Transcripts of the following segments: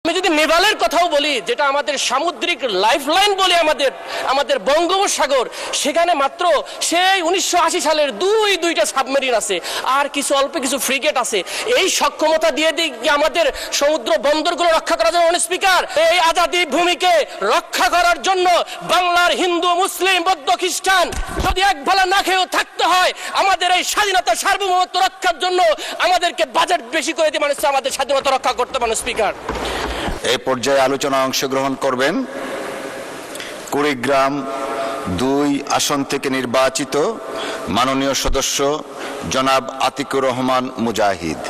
আমি যদি নেভালের কথাও বলি, যেটা আমাদের সামুদ্রিক লাইফলাইন বলি, আমাদের বঙ্গোপসাগর, সেখানে মাত্র সেই 1980 সালের দুইটা সাবমেরিন আছে, আর অল্প কিছু ফ্রিগেট আছে। এই সক্ষমতা দিয়ে দিই আমাদের সমুদ্র বন্দরগুলো রক্ষা করার জন্য স্পিকার, এই আজাদি ভূমিকে রক্ষা করার জন্য বাংলার হিন্দু, মুসলিম, বৌদ্ধ, খ্রিস্টান যদি এক বেলা না খেয়েও থাকতে হয়, আমাদের এই স্বাধীনতা সার্বভৌমত্ব রক্ষার জন্য আমাদেরকে বাজেট বেশি করে দিয়ে মানুষ আমাদের স্বাধীনতা রক্ষা করতে পারে। স্পিকার, এই পর্যায়ে আলোচনায় অংশগ্রহণ করবেন কুড়িগ্রাম 2 আসন থেকে নির্বাচিত মাননীয় সদস্য জনাব আতিকুর রহমান মুজাহিদ।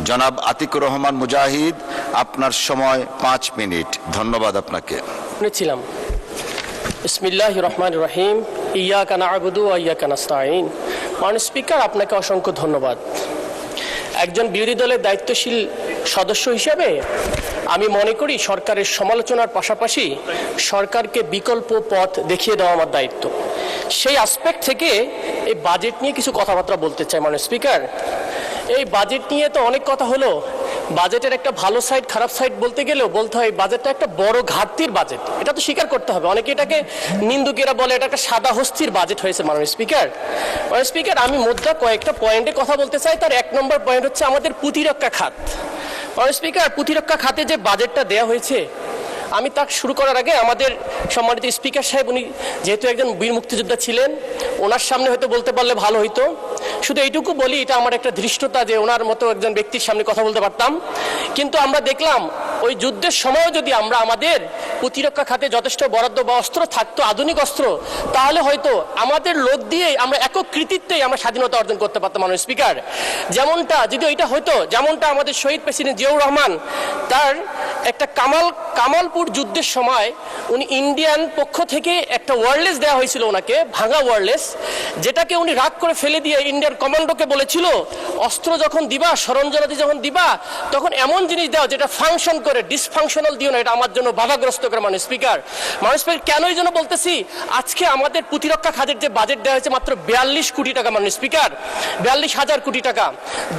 জনাব আতিকুর রহমান মুজাহিদ, আপনার সময় 5 মিনিট। ধন্যবাদ আপনাকে। শুনেছিলাম বিসমিল্লাহির রহমানির রহিম, ইয়াকা না'বুদু ওয়া ইয়াকা নাস্তাঈন। মাননীয় স্পিকার, আপনাকে অসংখ্য ধন্যবাদ। একজন বিরোধী দলের দায়িত্বশীল সদস্য হিসেবে আমি মনে করি সরকারের সমালোচনার পাশাপাশি সরকারকে বিকল্প পথ দেখিয়ে দেওয়া আমার দায়িত্ব। সেই অ্যাসপেক্ট থেকে এই বাজেট নিয়ে কিছু কথাবার্তা বলতে চাই। মাননীয় স্পিকার, এই বাজেট নিয়ে তো অনেক কথা হলো। বাজেটের একটা ভালো সাইড, খারাপ সাইড বলতে গেলেও বলতে হয় বাজেটটা একটা বড় ঘাটতির বাজেট, এটা তো স্বীকার করতে হবে। অনেকে এটাকে নিন্দুকেরা বলে এটা একটা সাদা হস্তির বাজেট হয়েছে। মাননীয় স্পিকার, আমি মুদ্রা কয়েকটা পয়েন্টে কথা বলতে চাই। তার 1 নম্বর পয়েন্ট হচ্ছে আমাদের প্রতিরক্ষা খাত। মাননীয় স্পিকার, প্রতিরক্ষা খাতে যে বাজেটটা দেওয়া হয়েছে, আমি তা শুরু করার আগে আমাদের সম্মানিত স্পিকার সাহেব, উনি যেহেতু একজন বীর মুক্তিযোদ্ধা ছিলেন, ওনার সামনে হয়তো বলতে পারলে ভালো হইতো। শুধু এইটুকু বলি, এটা আমার একটা ধৃষ্টতা যে ওনার মতো একজন ব্যক্তির সামনে কথা বলতে পারতাম। কিন্তু আমরা দেখলাম ওই যুদ্ধের সময়ও যদি আমরা আমাদের প্রতিরক্ষা খাতে যথেষ্ট বরাদ্দ বা অস্ত্র থাকতো, আধুনিক অস্ত্র, তাহলে হয়তো আমাদের লোক দিয়েই আমরা একক কৃতিত্বেই আমরা স্বাধীনতা অর্জন করতে পারতাম। মাননীয় স্পিকার, যেমনটা যদি এটা হয়তো, যেমনটা আমাদের শহীদ প্রেসিডেন্ট জিয়াউর রহমান, তার একটা কামালপুর যুদ্ধের সময় উনি ইন্ডিয়ান পক্ষ থেকে একটা ওয়্যারলেস দেওয়া হয়েছিল ওনাকে, ভাঙা ওয়্যারলেস, যেটাকে উনি রাগ করে ফেলে দিয়ে ইন্ডিয়ান কমান্ডোকে বলেছিল অস্ত্র যখন দিবা, সরঞ্জামাদি যখন দিবা, তখন এমন জিনিস দাও যেটা ফাংশন করে, ডিসফাংশনাল দিও না, এটা আমার জন্য বাধাগ্রস্ত করে। মাননীয় স্পিকার, কেন এই জন্য বলতেছি, আজকে আমাদের প্রতিরক্ষা খাতের যে বাজেট দেওয়া হয়েছে মাত্র 42 কোটি টাকা। মাননীয় স্পিকার, 42,000 কোটি টাকা,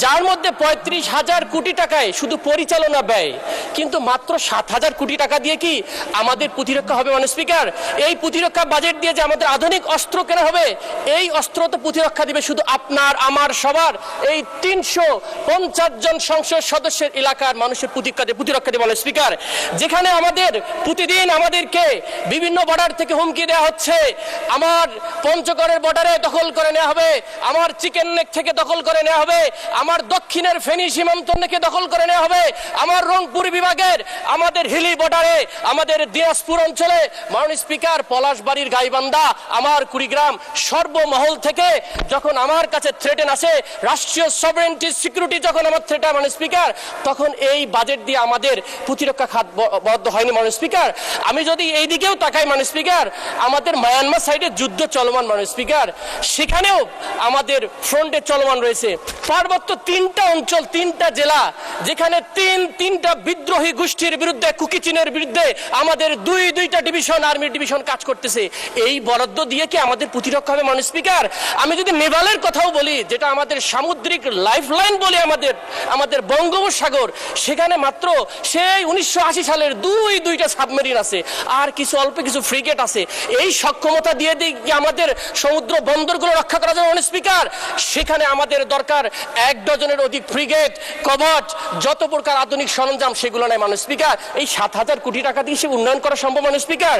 যার মধ্যে 35,000 কোটি টাকায় শুধু পরিচালনা ব্যয়, কিন্তু মাত্র 7,000 কোটি টাকা দিয়ে কি আমাদের প্রতিরক্ষা হবে? মাননীয় স্পিকার, এই প্রতিরক্ষা বাজেট দিয়ে যে আমাদের আধুনিক অস্ত্র কেনা হবে, এই অস্ত্র তো প্রতিরক্ষা দিবে শুধু আপনার, আমার, সবার, এই 350 জন সংসদ সদস্যের এলাকার মানুষের প্রতিরক্ষা দিয়ে। মাননীয় স্পিকার, যেখানে আমাদের প্রতিদিন আমাদেরকে বিভিন্ন বর্ডার থেকে হুমকি দেওয়া হচ্ছে, আমার পঞ্চগড়ের বর্ডারে দখল করে নেওয়া হবে, আমার চিকেন নেক থেকে দখল করে নেওয়া হবে, আমার দক্ষিণের ফেনী সীমান্ত থেকে দখল করে নেওয়া হবে, আমার রংপুর বিভাগের আমাদের হিলি বর্ডারে, আমাদের দিনাজপুর অঞ্চলে। মাননীয় স্পিকার, পলাশবাড়ির গাইবান্ধা, আমার কুড়িগ্রাম, সর্বমহল থেকে যখন আমার কাছে থ্রেটেন আসে, রাষ্ট্রীয় সভরেন্টি, সিকিউরিটি যখন আমার থ্রেট, মাননীয় স্পিকার, তখন এই বাজেট দিয়ে আমাদের প্রতিরক্ষা খাত বরাদ্দ হয়নি। মাননীয় স্পিকার, আমি যদি এই দিকেও তাকাই, মাননীয় স্পিকার, আমাদের মায়ানমার সাইডে যুদ্ধ চলমান। মাননীয় স্পিকার, সেখানেও আমাদের ফ্রন্টে চলমান রয়েছে। পার্বত্য 3টা অঞ্চল, 3টা জেলা, যেখানে তিনটা বিদ্রোহী গোষ্ঠীর বিরুদ্ধে, কুকিচিনের বিরুদ্ধে আমাদের দুইটা ডিভিশন, আর্মি ডিভিশন কাজ করতেছে। এই বরাদ্দ দিয়ে কি আমাদের প্রতিরক্ষা হবে? মাননীয় স্পিকার, আমি যদি নেভালের কথাও বলি, যেটা আমাদের সামুদ্রিক লাইফলাইন বলি, আমাদের বঙ্গোপসাগর, সেখানে মাত্র সেই 1980 সালের দুইটা সাবমেরিন আছে, আর অল্প কিছু ফ্রিগেট আছে। এই সক্ষমতা দিয়ে দিই আমাদের সমুদ্র বন্দরগুলো রক্ষা করার জন্য। মাননীয় স্পিকার, সেখানে আমাদের দরকার 1 ডজনের অধিক ফ্রিগেট, কবচ, যত প্রকার আধুনিক সরঞ্জাম, সেগুলো নেই। মাননীয় স্পিকার, এই 7,000 কোটি টাকা দিয়ে সে উন্নয়ন করা সম্ভব? মাননীয় স্পিকার,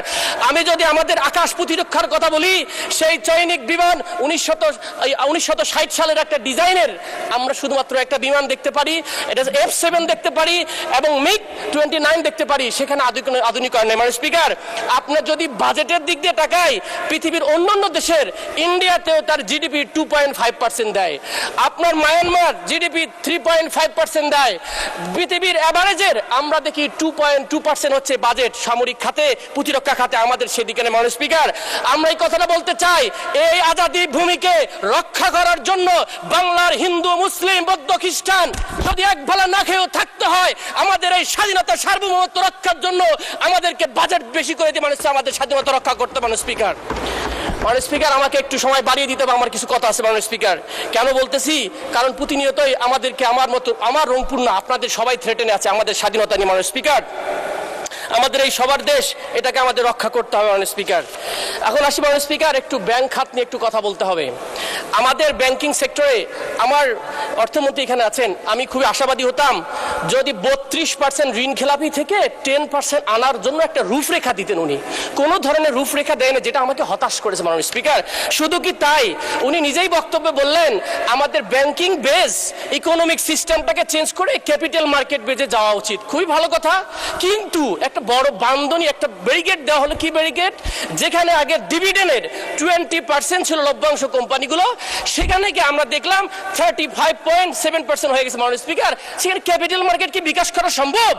আমি যদি আমাদের আকাশ প্রতিরক্ষার কথা বলি, সেই চৈনিক বিমান 1960 সালের একটা ডিজাইনের আমরা শুধুমাত্র একটা বিমান দেখতে পারি, এটা F7 দেখতে পারি এবং MiG-29 দেখতে পারি, সেখানে আধুনিকরণ নেই। মাননীয় স্পিকার, আপনার যদি বাজেটের দিক দিয়ে তাকায়, পৃথিবীর অন্যান্য দেশের, ইন্ডিয়াতেও তার জিডিপি 2.5% দেয়, আপনার মায়ানমার জিডিপি 3.5% দেয়, পৃথিবীর অ্যাভারেজের আমরা দেখি 2.2% হচ্ছে বাজেট সামরিক খাতে, প্রতিরক্ষা খাতে আমাদের সেদিকে নেই। মাননীয় স্পিকার, আমরা এই কথাটা বলতে চাই, এই আজাদি ভূমিকে রক্ষা করার জন্য বাংলার হিন্দু, মুসলিম, বৌদ্ধ, খ্রিস্টান যদি এক বেলা না খেয়েও থাকতে হয়, আমাদের এই স্বাধীনতা সার্বভৌমত্ব রক্ষার জন্য আমাদেরকে বাজেট বেশি করে দিয়ে মানুষ আমাদের স্বাধীনতা রক্ষা করতে। মাননীয় স্পিকার, মাননীয় স্পিকার, আমাকে একটু সময় বাড়িয়ে দিতে হবে, আমার কিছু কথা আছে। মাননীয় স্পিকার, কেন বলতেছি, কারণ প্রতিনিয়তই আমাদেরকে, আমার রংপুর না, আপনাদের সবাই থ্রেটেনে আছে আমাদের স্বাধীনতা নিয়ে। মাননীয় স্পিকার, আমাদের এই সবার দেশ, এটাকে আমাদের রক্ষা করতে হবে মাননীয় স্পিকার। এখন আসি মাননীয় স্পিকার, একটু ব্যাংক খাত নিয়ে একটু কথা বলতে হবে। আমাদের ব্যাংকিং সেক্টরে, আমার অর্থমন্ত্রী এখানে আছেন, আমি খুবই আশাবাদী হতাম যদি 32% ঋণ খেলাপি থেকে 10% আনার জন্য একটা রূপরেখা দিতেন। উনি কোনো ধরনের রূপরেখা দেন, যেটা আমাকে হতাশ করেছে মাননীয় স্পিকার। শুধু কি তাই, উনি নিজেই বক্তব্যে বললেন আমাদের ব্যাংকিং বেস ইকোনমিক সিস্টেমটাকে চেঞ্জ করে ক্যাপিটাল মার্কেট বেজে যাওয়া উচিত। খুবই ভালো কথা, কিন্তু একটা বড় বান্ধনী, একটা ব্যারিকেড দেওয়া হলো। কি ব্যারিকেড? যেখানে আগে ডিভিডেন্ডের 20% ছিল লভ্যাংশ কোম্পানিগুলো, সেখানে কি আমরা দেখলাম 35.7% হয়ে গেছে মাননীয় স্পিকার। সেখানে ক্যাপিটাল মার্কেট কি বিকাশ করা সম্ভব?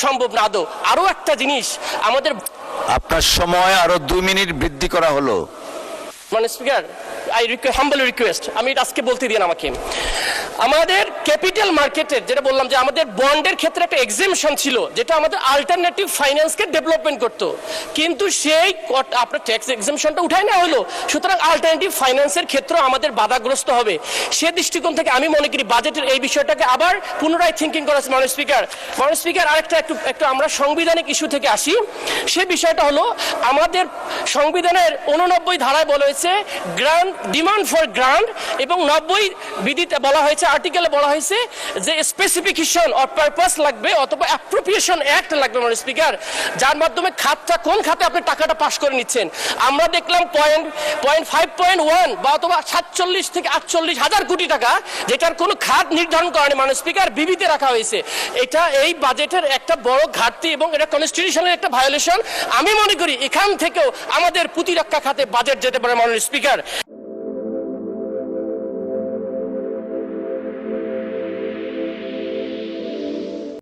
সম্ভব না। আদৌ আরো একটা জিনিস, আমাদের আপনার সময় আরো 2 মিনিট বৃদ্ধি করা হলো। মাননীয় স্পিকার, হাম্বল রিকোয়েস্ট, আমি এটা আজকে বলতে দিন আমাকে। আমাদের ক্যাপিটাল মার্কেটের যেটা বললাম যে আমাদের বন্ডের ক্ষেত্রে একটা এক্সেমশন ছিল, যেটা আমাদের আলটারনেটিভ ফাইন্যান্সকে ডেভেলপমেন্ট করতো, কিন্তু সেই আপনার ট্যাক্স এক্সেমশনটা উঠাই না হলো। সুতরাং আলটারনেটিভ ফাইন্যান্সের ক্ষেত্রে আমাদের বাধাগ্রস্ত হবে। সে দৃষ্টিকোণ থেকে আমি মনে করি বাজেটের এই বিষয়টাকে আবার পুনরায় থিঙ্কিং করা আছে মাননীয় স্পিকার। মাননীয় স্পিকার, আরেকটা একটু আমরা সাংবিধানিক ইস্যু থেকে আসি। সে বিষয়টা হলো আমাদের সংবিধানের 89 ধারায় বলা হয়েছে গ্রান্ট, ডিমান্ড ফর গ্রান্ট, এবং 90 বিধিতে বলা হয়েছে, আর্টিকেলে বলা হয়েছে যে স্পেসিফিকেশন অর পারপাস লাগবে অথবা অ্যাপ্রোপ্রিয়েশন অ্যাক্ট লাগবে মাননীয় স্পিকার, যার মাধ্যমে খাতটা কোন খাতে আপনি টাকাটা পাস করে নিচ্ছেন। আমরা দেখলাম 5.1 বা অথবা 47 থেকে 48 হাজার কোটি টাকা, যেটার কোনো খাত নির্ধারণ করেনি মাননীয় স্পিকার, বিবিতে রাখা হয়েছে। এটা এই বাজেটের একটা বড় ঘাটতি এবং এটা কনস্টিটিউশনের একটা ভায়োলেশন। আমি মনে করি এখান থেকেও আমাদের প্রতিরক্ষা খাতে বাজেট যেতে পারে মাননীয় স্পিকার।